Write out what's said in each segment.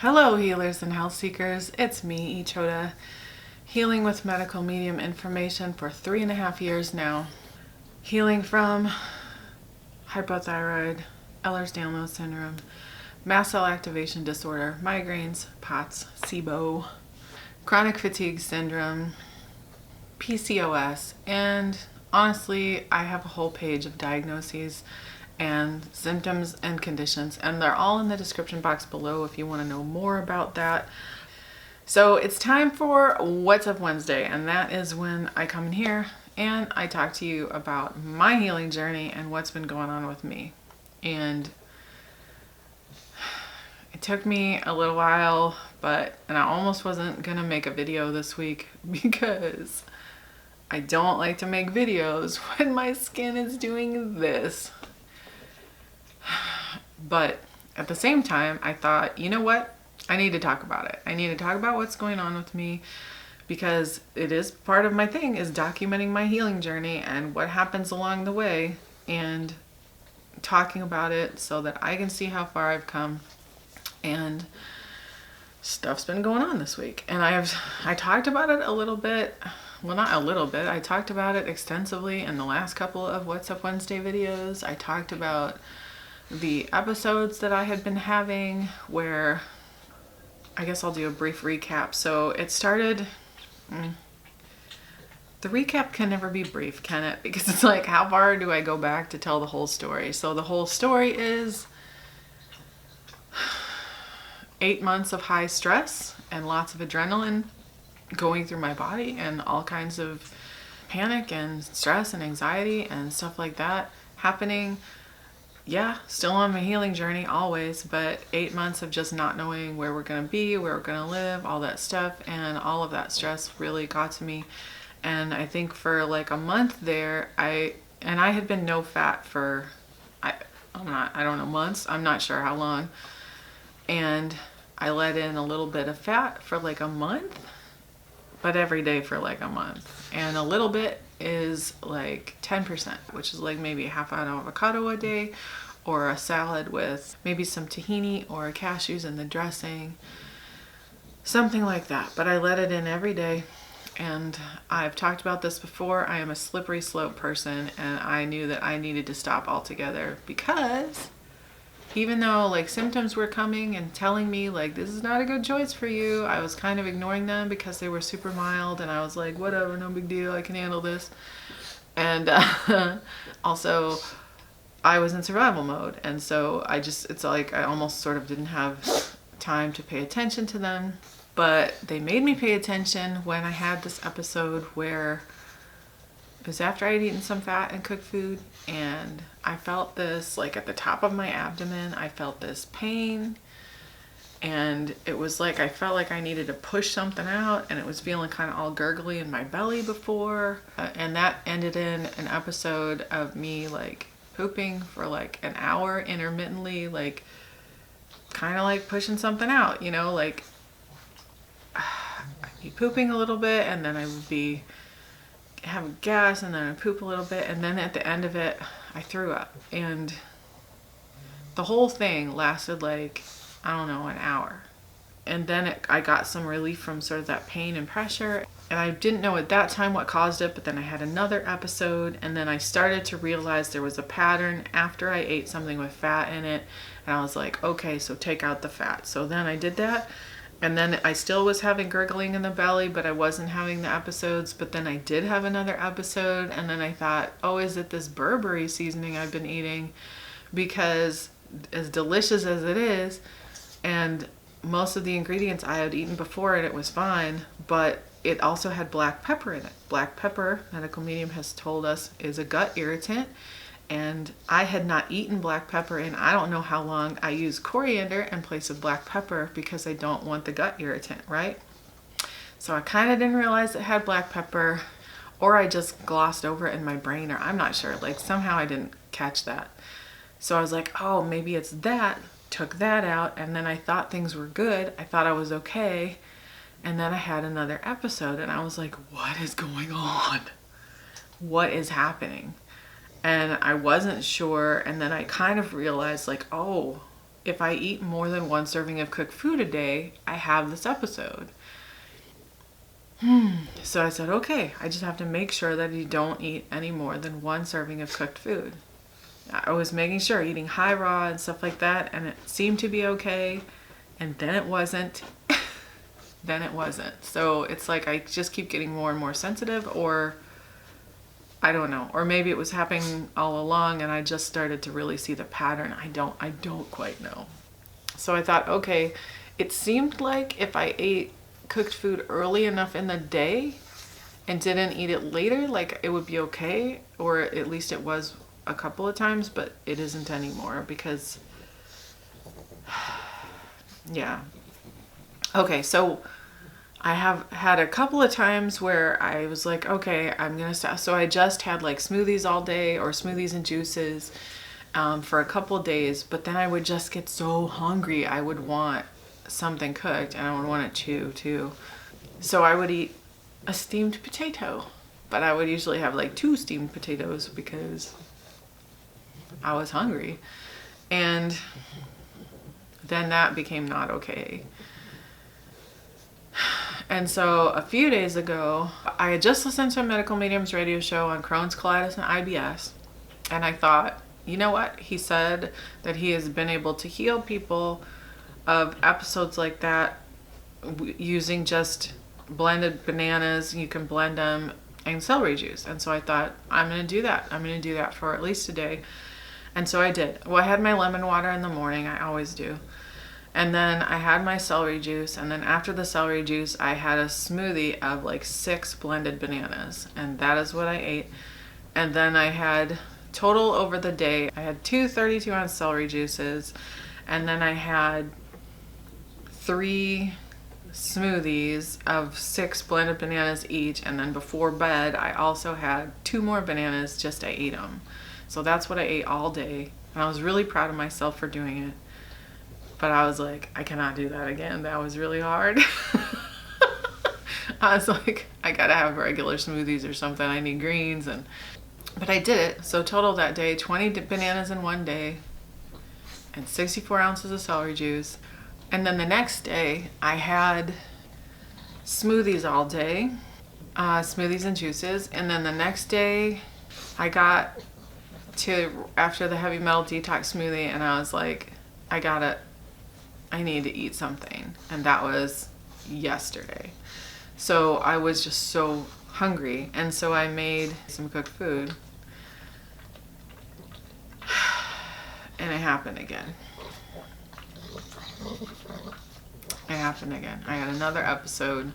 Hello healers and health seekers, it's me, Ichoda, healing with medical medium information for 3.5 years now. Healing from hypothyroid, Ehlers-Danlos syndrome, mast cell activation disorder, migraines, POTS, SIBO, chronic fatigue syndrome, PCOS, and honestly, I have a whole page of diagnoses and symptoms and conditions, and they're all in the description box below if you want to know more about that. So it's time for What's Up Wednesday, and that is when I come in here and I talk to you about my healing journey and what's been going on with me. And it took me a little while, and I almost wasn't gonna make a video this week because I don't like to make videos when my skin is doing this. But at the same time, I thought, you know what? I need to talk about it. I need to talk about what's going on with me because it is part of my thing is documenting my healing journey and what happens along the way and talking about it so that I can see how far I've come. And stuff's been going on this week. And I talked about it a little bit. Well, not a little bit. I talked about it extensively in the last couple of What's Up Wednesday videos. I talked about the episodes that I had been having where I guess I'll do a brief recap. So it started, the recap can never be brief, can it? Because it's like, how far do I go back to tell the whole story? So the whole story is 8 months of high stress and lots of adrenaline going through my body and all kinds of panic and stress and anxiety and stuff like that happening. Yeah, still on my healing journey always, but 8 months of just not knowing where we're going to be, where we're going to live, all that stuff, and all of that stress really got to me. And I think for like a month there, I had been no fat for, I don't know, months. I'm not sure how long. And I let in a little bit of fat for like a month, but every day for like a month. And a little bit is like 10%, which is like maybe a half an avocado a day or a salad with maybe some tahini or cashews in the dressing, something like that. But I let it in every day. And I've talked about this before. I am a slippery slope person, and I knew that I needed to stop altogether because even though like symptoms were coming and telling me like this is not a good choice for you, I was kind of ignoring them because they were super mild, and I was like, whatever, no big deal, I can handle this. And also I was in survival mode, and so it's like I almost sort of didn't have time to pay attention to them. But they made me pay attention when I had this episode where it was after I had eaten some fat and cooked food, and I felt this, like at the top of my abdomen, I felt this pain, and it was like I felt like I needed to push something out, and it was feeling kind of all gurgly in my belly before, and that ended in an episode of me like pooping for like an hour intermittently, like kind of like pushing something out, you know, like I'd be pooping a little bit, and then I would be having gas, and then I poop a little bit, and then at the end of it I threw up. And the whole thing lasted like, I don't know, an hour. And then I got some relief from sort of that pain and pressure, and I didn't know at that time what caused it. But then I had another episode, and then I started to realize there was a pattern after I ate something with fat in it, and I was like, okay, so take out the fat. So then I did that. And then I still was having gurgling in the belly, but I wasn't having the episodes. But then I did have another episode, and then I thought, oh, is it this Burberry seasoning I've been eating? Because as delicious as it is, and most of the ingredients I had eaten before it was fine, but it also had black pepper in it. Black pepper, medical medium has told us, is a gut irritant. And I had not eaten black pepper in I don't know how long. I use coriander in place of black pepper because I don't want the gut irritant, right? So I kind of didn't realize it had black pepper, or I just glossed over it in my brain, or I'm not sure. Like somehow I didn't catch that. So I was like, oh, maybe it's that. Took that out, and then I thought things were good. I thought I was okay. And then I had another episode, and I was like, what is going on? What is happening? And I wasn't sure, and then I kind of realized like, oh, if I eat more than one serving of cooked food a day, I have this episode. So I said, okay, I just have to make sure that you don't eat any more than one serving of cooked food. I was making sure, eating high raw and stuff like that, and it seemed to be okay. And then it wasn't. Then it wasn't. So it's like I just keep getting more and more sensitive, or I don't know. Or maybe it was happening all along and I just started to really see the pattern. I don't quite know. So I thought, okay, it seemed like if I ate cooked food early enough in the day and didn't eat it later, like it would be okay, or at least it was a couple of times, but it isn't anymore because yeah. Okay, so I have had a couple of times where I was like, okay, I'm gonna stop. So I just had like smoothies all day, or smoothies and juices for a couple of days, but then I would just get so hungry. I would want something cooked, and I would want it too. So I would eat a steamed potato, but I would usually have like 2 steamed potatoes because I was hungry. And then that became not okay. And so a few days ago, I had just listened to a medical medium's radio show on Crohn's, colitis, and IBS. And I thought, you know what? He said that he has been able to heal people of episodes like that using just blended bananas. You can blend them, and celery juice. And so I thought, I'm going to do that. I'm going to do that for at least a day. And so I did. Well, I had my lemon water in the morning. I always do. And then I had my celery juice. And then after the celery juice, I had a smoothie of like 6 blended bananas. And that is what I ate. And then I had total over the day, I had 2 32-ounce celery juices. And then I had 3 smoothies of 6 blended bananas each. And then before bed, I also had 2 more bananas, just I ate them. So that's what I ate all day. And I was really proud of myself for doing it. But I was like, I cannot do that again. That was really hard. I was like, I gotta have regular smoothies or something. I need greens. But I did it. So total that day, 20 bananas in one day and 64 ounces of celery juice. And then the next day, I had smoothies all day, smoothies and juices. And then the next day, I got to after the heavy metal detox smoothie, and I was like, I need to eat something. And that was yesterday. So I was just so hungry, and so I made some cooked food. And it happened again. I had another episode,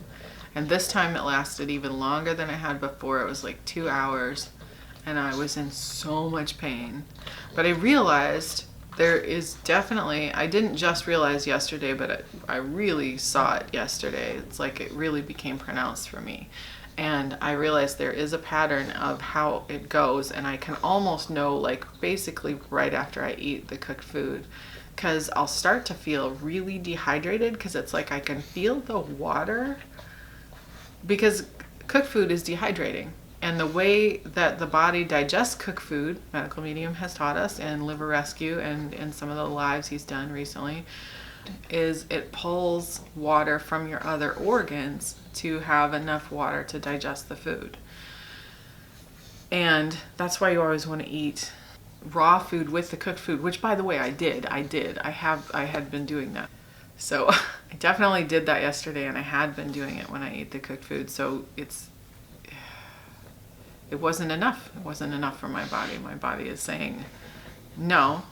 and this time it lasted even longer than it had before. It was like 2 hours, and I was in so much pain. But I realized there is definitely, I didn't just realize yesterday, but I really saw it yesterday. It's like it really became pronounced for me. And I realized there is a pattern of how it goes, and I can almost know like basically right after I eat the cooked food, because I'll start to feel really dehydrated, because it's like I can feel the water, because cooked food is dehydrating. And the way that the body digests cooked food, medical medium has taught us in Liver Rescue and in some of the lives he's done recently, is it pulls water from your other organs to have enough water to digest the food. And that's why you always want to eat raw food with the cooked food, which by the way, I had been doing that. So I definitely did that yesterday, and I had been doing it when I ate the cooked food. So it wasn't enough. It wasn't enough for my body. My body is saying, no,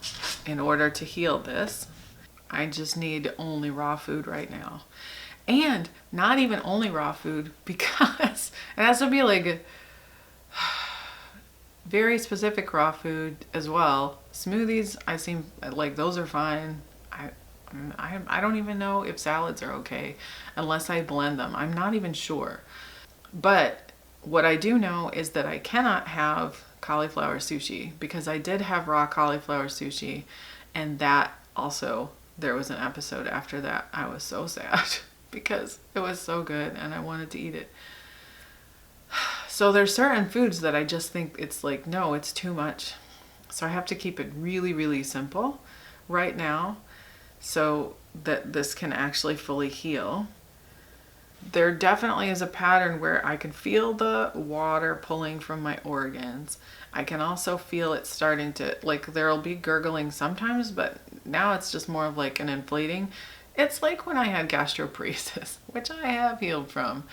in order to heal this, I just need only raw food right now. And not even only raw food, because it has to be like very specific raw food as well. Smoothies, I seem like those are fine. I don't even know if salads are okay unless I blend them. I'm not even sure. But what I do know is that I cannot have cauliflower sushi, because I did have raw cauliflower sushi, and that also, there was an episode after that. I was so sad because it was so good and I wanted to eat it. So there's certain foods that I just think it's like, no, it's too much. So I have to keep it really, really simple right now. so that this can actually fully heal. There definitely is a pattern where I can feel the water pulling from my organs. I can also feel it starting to, like, there'll be gurgling sometimes, but now it's just more of like an inflating. It's like when I had gastroparesis, which I have healed from.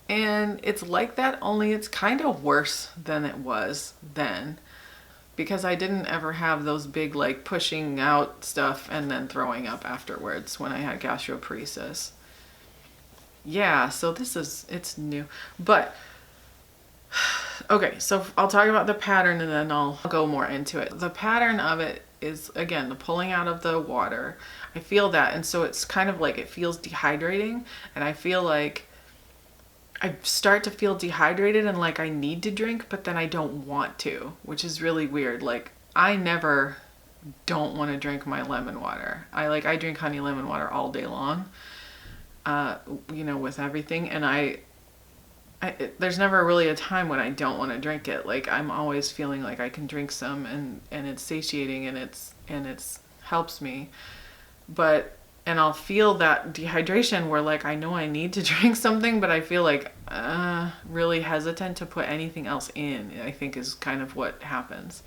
And it's like that, only it's kind of worse than it was then, because I didn't ever have those big like pushing out stuff and then throwing up afterwards when I had gastroparesis. Yeah, so it's new. But okay, so I'll talk about the pattern and then I'll go more into it. The pattern of it is, again, the pulling out of the water. I feel that, and so it's kind of like it feels dehydrating, and I feel like I start to feel dehydrated and like I need to drink, but then I don't want to, which is really weird. Like, I never don't want to drink my lemon water. I drink honey lemon water all day long, with everything. And there's never really a time when I don't want to drink it. Like, I'm always feeling like I can drink some, and it's satiating, and it's helps me. And I'll feel that dehydration where like I know I need to drink something, but I feel like really hesitant to put anything else in, I think is kind of what happens.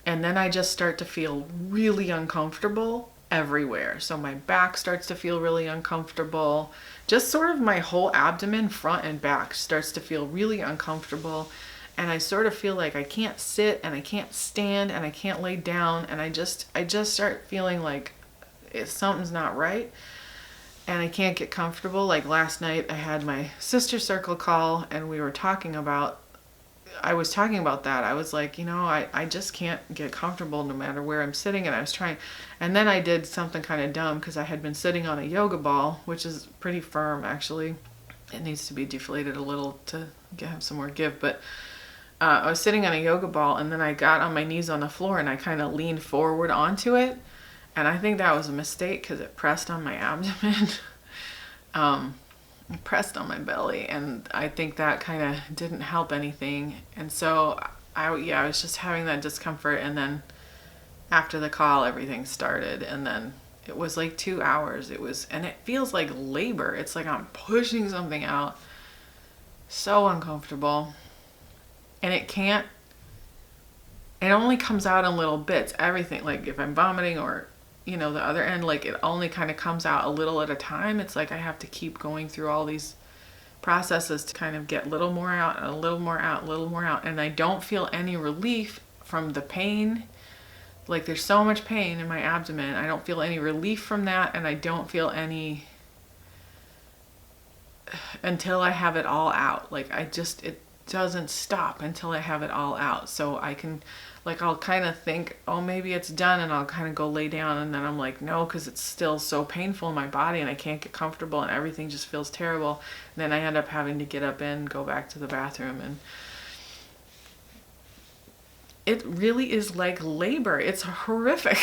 And then I just start to feel really uncomfortable everywhere. So my back starts to feel really uncomfortable. Just sort of my whole abdomen, front and back, starts to feel really uncomfortable. And I sort of feel like I can't sit and I can't stand and I can't lay down. And I just start feeling like if something's not right and I can't get comfortable. Like last night I had my sister circle call and I was talking about that. I was like, I just can't get comfortable no matter where I'm sitting, and I was trying. And then I did something kind of dumb because I had been sitting on a yoga ball, which is pretty firm actually. It needs to be deflated a little to have some more give, but I was sitting on a yoga ball and then I got on my knees on the floor and I kind of leaned forward onto it. And I think that was a mistake because it pressed on my abdomen. It pressed on my belly, and I think that kind of didn't help anything. And so I was just having that discomfort, and then after the call everything started, and then it was like 2 hours. And it feels like labor. It's like I'm pushing something out. So uncomfortable. And it only comes out in little bits. Everything, like if I'm vomiting or the other end, like it only kind of comes out a little at a time. It's like I have to keep going through all these processes to kind of get a little more out, a little more out, a little more out. And I don't feel any relief from the pain. Like there's so much pain in my abdomen. I don't feel any relief from that. And I don't feel any until I have it all out. Like it doesn't stop until I have it all out. So I can, I'll kind of think, oh, maybe it's done, and I'll kind of go lay down, and then I'm like, no, because it's still so painful in my body and I can't get comfortable and everything just feels terrible. And then I end up having to get up and go back to the bathroom, and it really is like labor. It's horrific.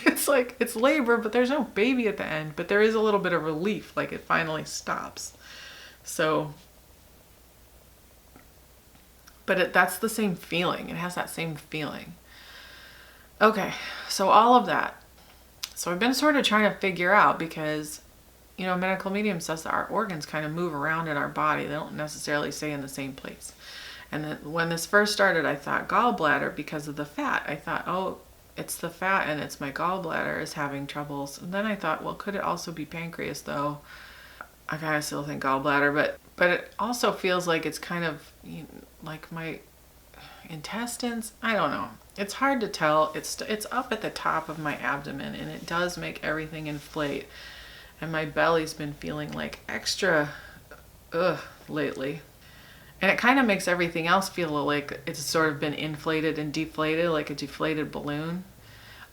It's like it's labor, but there's no baby at the end, but there is a little bit of relief, like it finally stops. So but that's the same feeling. It has that same feeling. Okay, so all of that. So I've been sort of trying to figure out, because, medical medium says that our organs kind of move around in our body. They don't necessarily stay in the same place. And then when this first started, I thought gallbladder because of the fat. I thought, oh, it's the fat and it's my gallbladder is having troubles. And then I thought, well, could it also be pancreas though? I kind of still think gallbladder, but it also feels like it's kind of like my intestines. I don't know. It's hard to tell. It's up at the top of my abdomen, and it does make everything inflate. And my belly's been feeling like extra lately. And it kind of makes everything else feel like it's sort of been inflated and deflated, like a deflated balloon.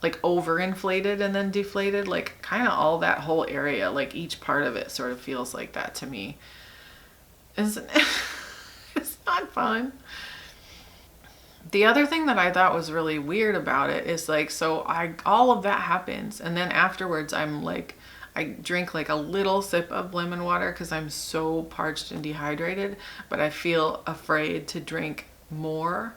Like overinflated and then deflated, like kind of all that whole area, like each part of it sort of feels like that to me. Isn't it? It's not fun. The other thing that I thought was really weird about it is all of that happens, and then afterwards I drink like a little sip of lemon water because I'm so parched and dehydrated, but I feel afraid to drink more.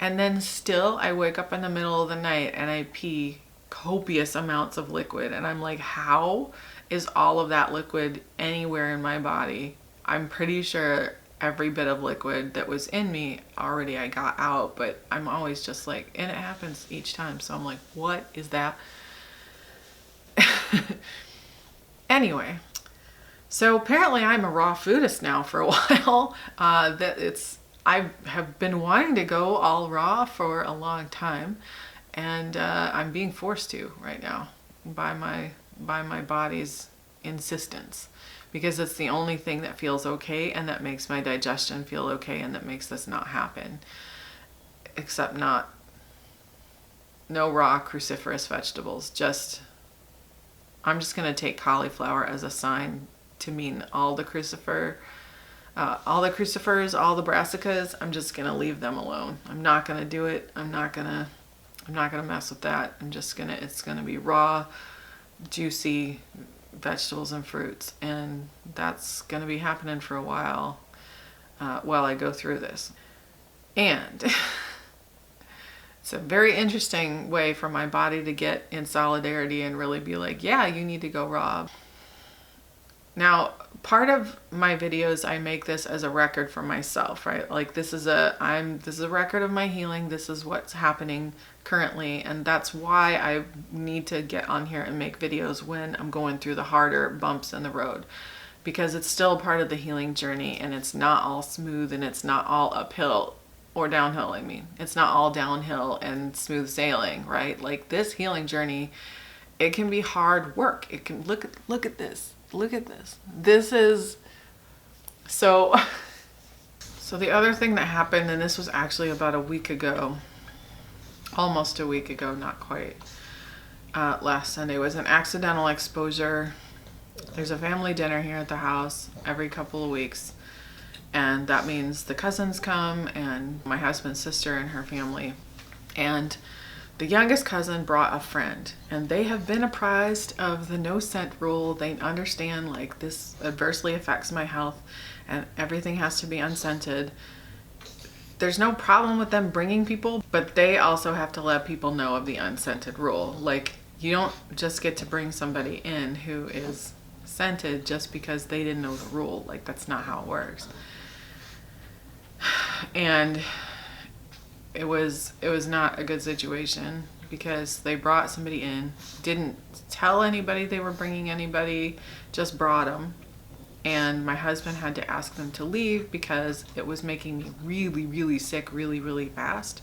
And then still I wake up in the middle of the night and I pee copious amounts of liquid. And I'm like, how is all of that liquid anywhere in my body? I'm pretty sure every bit of liquid that was in me already I got out, but I'm always just like, and it happens each time. So I'm like, what is that? Anyway, so apparently I'm a raw foodist now for a while. I have been wanting to go all raw for a long time, and I'm being forced to right now by my body's insistence, because it's the only thing that feels okay and that makes my digestion feel okay and that makes this not happen. Except no raw cruciferous vegetables. I'm just gonna take cauliflower as a sign to mean all the crucifers, all the brassicas. I'm just gonna leave them alone. I'm not gonna do it. I'm not gonna mess with that. It's gonna be raw, juicy vegetables and fruits, and that's gonna be happening for a while I go through this. And it's a very interesting way for my body to get in solidarity and really be like, yeah, you need to go raw. Now, part of my videos, I make this as a record for myself, right? Like this is a record of my healing. This is what's happening currently. And that's why I need to get on here and make videos when I'm going through the harder bumps in the road, because it's still part of the healing journey, and it's not all smooth and it's not all uphill or downhill. I mean, it's not all downhill and smooth sailing, right? Like this healing journey, it can be hard work. It can look at this. Look at this. This is so the other thing that happened, and this was actually about a week ago, almost a week ago, not quite, last Sunday, was an accidental exposure. There's a family dinner here at the house every couple of weeks, and that means the cousins come and my husband's sister and her family, and the youngest cousin brought a friend, and they have been apprised of the no scent rule. They understand like this adversely affects my health and everything has to be unscented. There's no problem with them bringing people, but they also have to let people know of the unscented rule. Like you don't just get to bring somebody in who is scented just because they didn't know the rule. Like that's not how it works. And it was not a good situation, because they brought somebody in, didn't tell anybody they were bringing anybody, just brought them. And my husband had to ask them to leave because it was making me really, really sick really, really fast.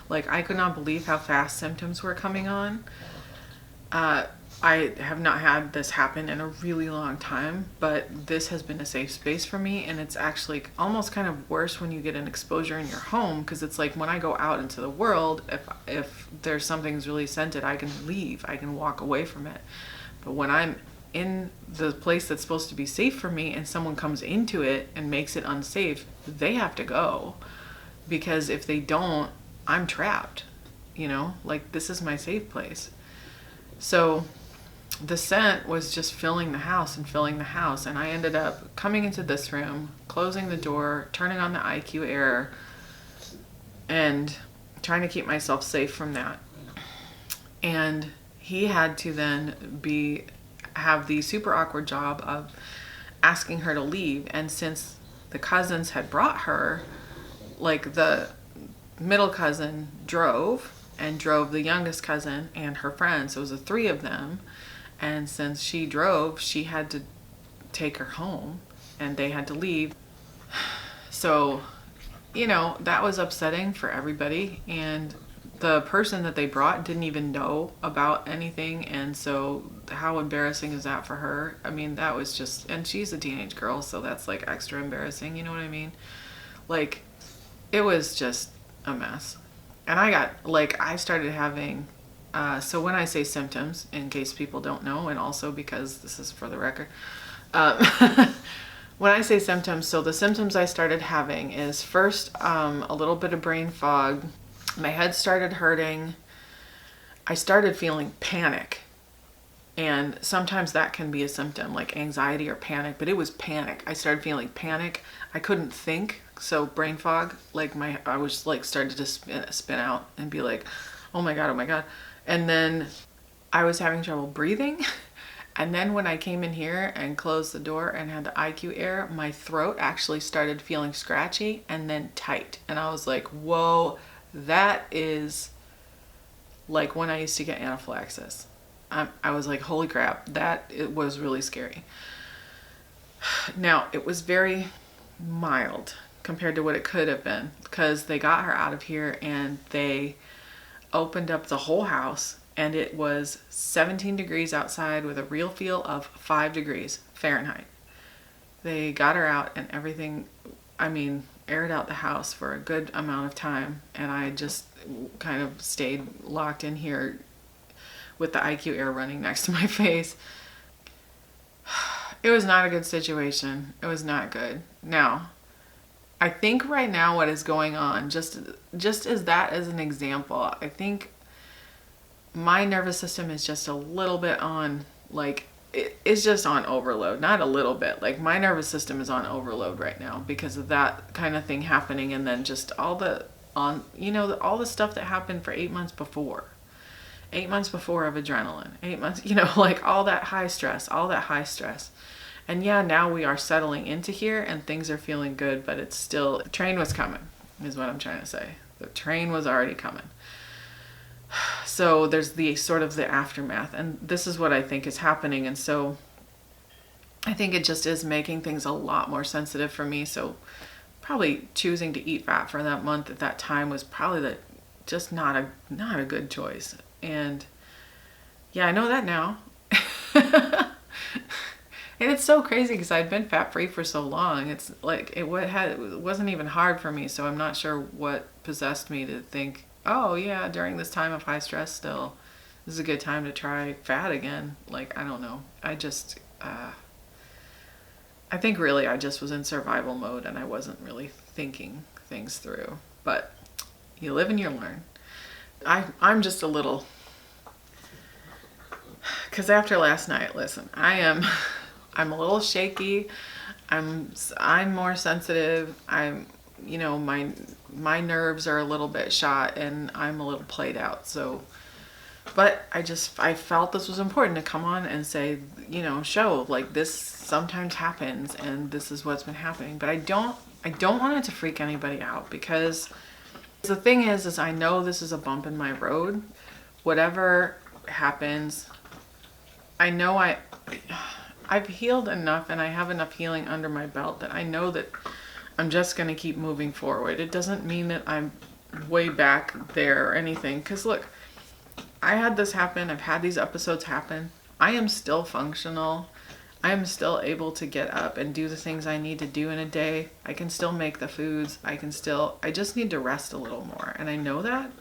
Like I could not believe how fast symptoms were coming on. I have not had this happen in a really long time, but this has been a safe space for me, and it's actually almost kind of worse when you get an exposure in your home, because it's like when I go out into the world, if there's something's really scented, I can leave, I can walk away from it. But when I'm in the place that's supposed to be safe for me and someone comes into it and makes it unsafe, they have to go, because if they don't, I'm trapped, you know, like this is my safe place. So the scent was just filling the house, and I ended up coming into this room, closing the door, turning on the IQ air, and trying to keep myself safe from that. And he had to then have the super awkward job of asking her to leave. And since the cousins had brought her, like the middle cousin drove the youngest cousin and her friends, so it was the three of them. And since she drove, she had to take her home and they had to leave. So, you know, that was upsetting for everybody. And the person that they brought didn't even know about anything. And so how embarrassing is that for her? I mean, that was just, and she's a teenage girl, so that's like extra embarrassing. You know what I mean? Like, it was just a mess. And I started having, so when I say symptoms, in case people don't know, and also because this is for the record, when I say symptoms, so the symptoms I started having is first a little bit of brain fog. My head started hurting. I started feeling panic. And sometimes that can be a symptom, like anxiety or panic, but it was panic. I started feeling panic. I couldn't think. So brain fog, like I was like started to spin out and be like, oh my God. And then I was having trouble breathing. And then when I came in here and closed the door and had the IQ air, my throat actually started feeling scratchy and then tight. And I was like, whoa, that is like when I used to get anaphylaxis. I was like, holy crap, it was really scary. Now, it was very mild compared to what it could have been, because they got her out of here and they opened up the whole house, and it was 17 degrees outside with a real feel of 5 degrees Fahrenheit. They got her out and everything, I mean, aired out the house for a good amount of time, and I just kind of stayed locked in here with the IQ air running next to my face. It was not a good situation. It was not good. Now, I think right now what is going on, just as that as an example, I think my nervous system is just a little bit on, like, it's just on overload. Not a little bit. Like, my nervous system is on overload right now because of that kind of thing happening, and then just all the stuff that happened for 8 months before. 8 months before of adrenaline. 8 months, like all that high stress. And yeah, now we are settling into here and things are feeling good, but it's still, the train was coming, is what I'm trying to say. The train was already coming. So there's the sort of the aftermath, and this is what I think is happening. And so I think it just is making things a lot more sensitive for me. So probably choosing to eat fat for that month at that time was probably just not a good choice. And yeah, I know that now. And it's so crazy because I'd been fat-free for so long. It's like it wasn't even hard for me. So I'm not sure what possessed me to think, oh yeah, during this time of high stress still, this is a good time to try fat again. Like, I don't know. I think really I just was in survival mode and I wasn't really thinking things through. But you live and you learn. I'm just a little, because after last night, listen, I'm a little shaky. I'm more sensitive. My nerves are a little bit shot and I'm a little played out. So, but I felt this was important to come on and say, show like this sometimes happens and this is what's been happening. But I don't want it to freak anybody out, because the thing is I know this is a bump in my road. Whatever happens, I know I've healed enough and I have enough healing under my belt that I know that I'm just going to keep moving forward. It doesn't mean that I'm way back there or anything. Because look, I had this happen. I've had these episodes happen. I am still functional. I am still able to get up and do the things I need to do in a day. I can still make the foods. I just need to rest a little more. And I know that.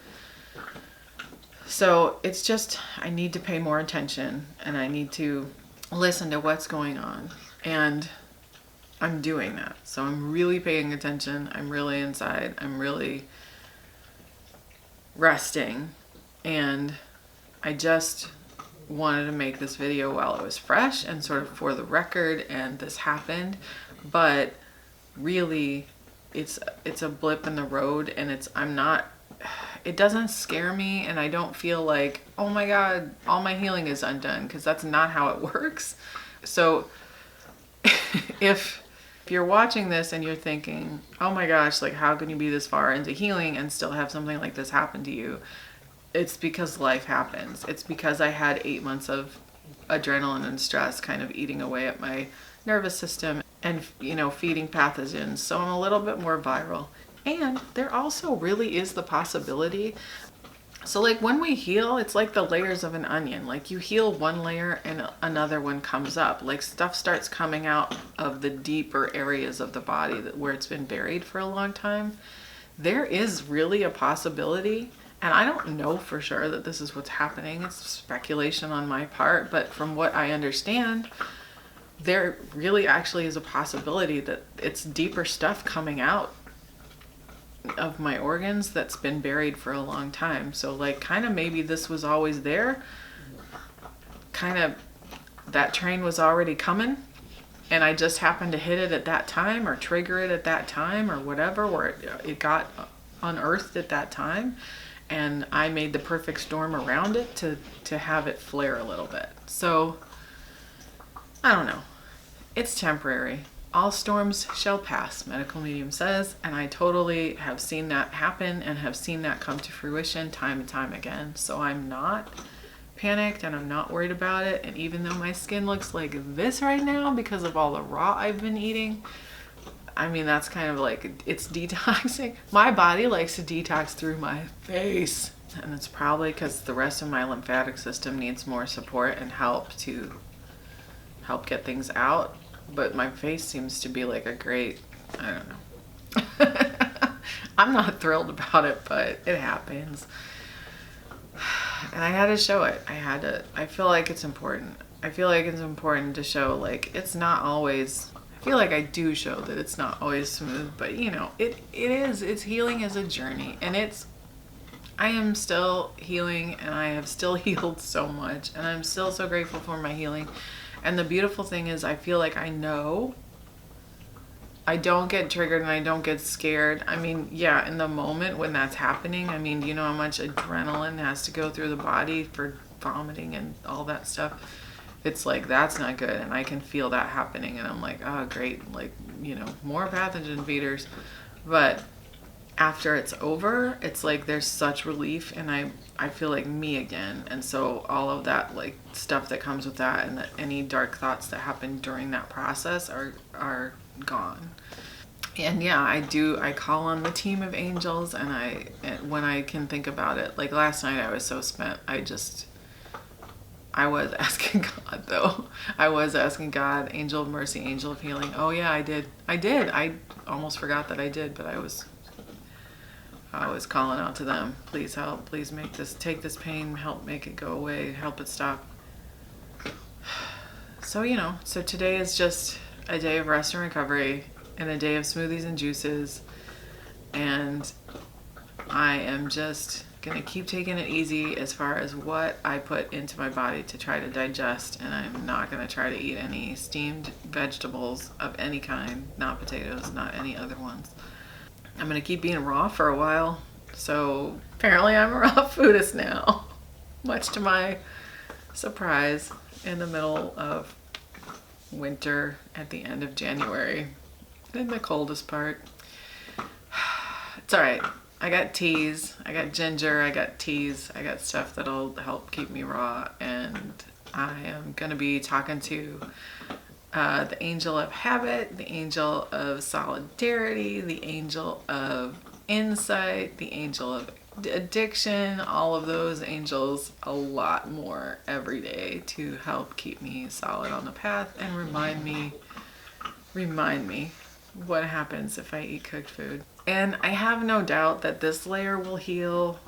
So it's just, I need to pay more attention and I need to listen to what's going on. And I'm doing that. So I'm really paying attention. I'm really inside. I'm really resting. And I just wanted to make this video while it was fresh and sort of for the record, and this happened. But really, it's a blip in the road, and it doesn't scare me, and I don't feel like, oh my God, all my healing is undone, because that's not how it works. So if you're watching this and you're thinking, oh my gosh, like how can you be this far into healing and still have something like this happen to you? It's because life happens. It's because I had 8 months of adrenaline and stress kind of eating away at my nervous system and, feeding pathogens. So I'm a little bit more viral. And there also really is the possibility. So like when we heal, it's like the layers of an onion. Like you heal one layer and another one comes up. Like stuff starts coming out of the deeper areas of the body where it's been buried for a long time. There is really a possibility, and I don't know for sure that this is what's happening. It's speculation on my part, but from what I understand, there really actually is a possibility that it's deeper stuff coming out of my organs that's been buried for a long time. So like kind of maybe this was always there, kind of that train was already coming and I just happened to hit it at that time or trigger it at that time or whatever, where it got unearthed at that time. and I made the perfect storm around it to have it flare a little bit. So I don't know. It's temporary. All storms shall pass, medical medium says, and I totally have seen that happen and have seen that come to fruition time and time again. So I'm not panicked and I'm not worried about it. And even though my skin looks like this right now because of all the raw I've been eating, I mean, that's kind of like, it's detoxing. My body likes to detox through my face. And it's probably because the rest of my lymphatic system needs more support and help to help get things out. But my face seems to be like a great, I don't know. I'm not thrilled about it, but it happens. And I had to show it. I feel like it's important. I feel like it's important to show, like, it's not always, I feel like I do show that it's not always smooth, but you know, it is. It's healing as a journey, and I am still healing, and I have still healed so much, and I'm still so grateful for my healing. And the beautiful thing is, I feel like I know. I don't get triggered and I don't get scared. I mean, yeah, in the moment when that's happening, I mean, you know how much adrenaline has to go through the body for vomiting and all that stuff? It's like, that's not good. And I can feel that happening. And I'm like, oh, great. Like, you know, more pathogen feeders. But after it's over, it's like there's such relief, and I feel like me again. And so all of that, like, stuff that comes with that, and any dark thoughts that happen during that process are gone. And yeah, I call on the team of angels, and when I can think about it, like last night I was so spent. I was asking God, though. I was asking God, angel of mercy, angel of healing. Oh yeah, I did. I almost forgot that I did, but I was calling out to them. Please help. Please take this pain, help make it go away, help it stop. So, you know, so today is just a day of rest and recovery and a day of smoothies and juices. And I am just going to keep taking it easy as far as what I put into my body to try to digest. And I'm not going to try to eat any steamed vegetables of any kind, not potatoes, not any other ones. I'm going to keep being raw for a while. So apparently I'm a raw foodist now, much to my surprise, in the middle of winter at the end of January, in the coldest part. It's all right. I got teas, I got ginger, I got teas, I got stuff that'll help keep me raw. And I am going to be talking to the angel of habit, the angel of solidarity, the angel of insight, the angel of addiction, all of those angels, a lot more every day to help keep me solid on the path and remind me what happens if I eat cooked food. And I have no doubt that this layer will heal,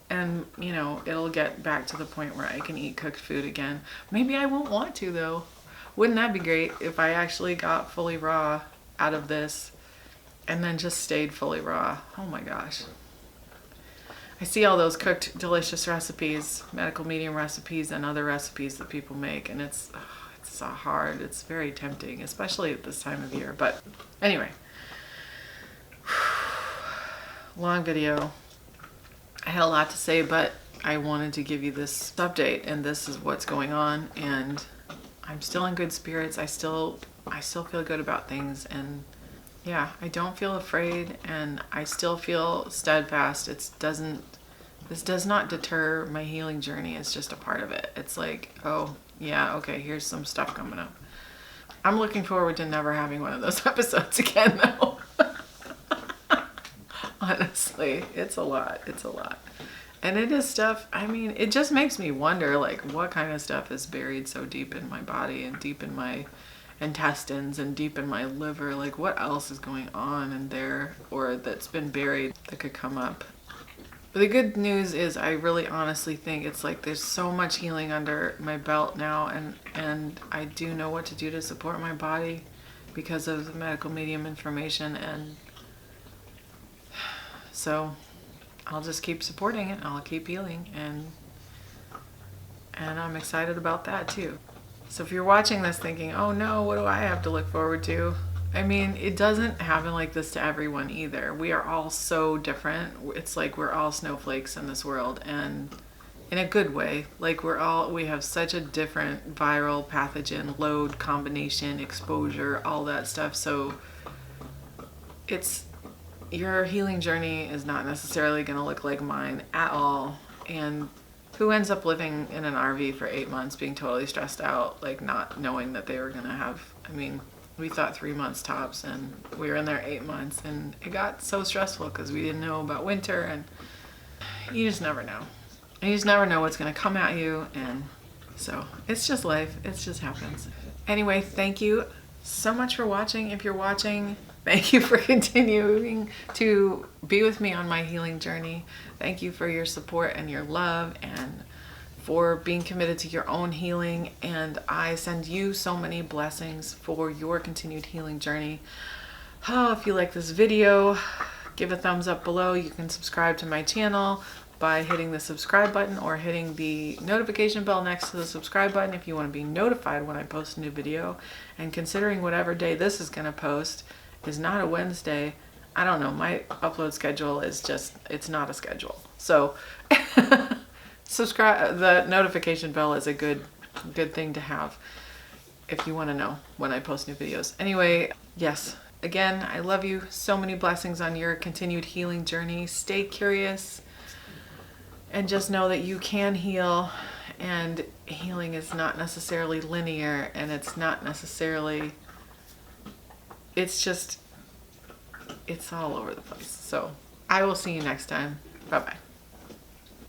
and you know, it'll get back to the point where I can eat cooked food again. Maybe I won't want to, though. Wouldn't that be great if I actually got fully raw out of this and then just stayed fully raw? Oh my gosh. I see all those cooked delicious recipes, medical medium recipes, and other recipes that people make, and it's so hard. It's very tempting, especially at this time of year. But anyway, long video. I had a lot to say, but I wanted to give you this update, and this is what's going on. And I'm still in good spirits. I still feel good about things, and yeah, I don't feel afraid, and I still feel steadfast. This does not deter my healing journey. It's just a part of it. It's like, oh yeah, okay, here's some stuff coming up. I'm looking forward to never having one of those episodes again, though. Honestly, it's a lot. And it is stuff, I mean, it just makes me wonder, like, what kind of stuff is buried so deep in my body and deep in my intestines and deep in my liver. Like, what else is going on in there, or that's been buried that could come up? But the good news is I really honestly think it's like there's so much healing under my belt now, and I do know what to do to support my body because of the medical medium information. And so I'll just keep supporting it, and I'll keep healing, and I'm excited about that too. So if you're watching this thinking, oh no, what do I have to look forward to? I mean, it doesn't happen like this to everyone either. We are all so different. It's like we're all snowflakes in this world, and in a good way. Like we have such a different viral pathogen load, combination, exposure, all that stuff. So it's, your healing journey is not necessarily going to look like mine at all. And who ends up living in an RV for 8 months being totally stressed out, like not knowing that they were going to have, I mean, we thought 3 months tops, and we were in there 8 months, and it got so stressful because we didn't know about winter, and you just never know. And you just never know what's going to come at you, and so it's just life. It just happens. Anyway, thank you so much for watching. If you're watching, thank you for continuing to be with me on my healing journey. Thank you for your support and your love, and for being committed to your own healing. And I send you so many blessings for your continued healing journey. Oh, if you like this video, give a thumbs up below. You can subscribe to my channel by hitting the subscribe button or hitting the notification bell next to the subscribe button if you want to be notified when I post a new video. And considering whatever day this is going to post is not a Wednesday, I don't know, my upload schedule is just, it's not a schedule. So subscribe, the notification bell is a good thing to have if you want to know when I post new videos. Anyway, yes, again, I love you. So many blessings on your continued healing journey. Stay curious and just know that you can heal, and healing is not necessarily linear, and it's not necessarily, it's just, it's all over the place. So I will see you next time. Bye-bye.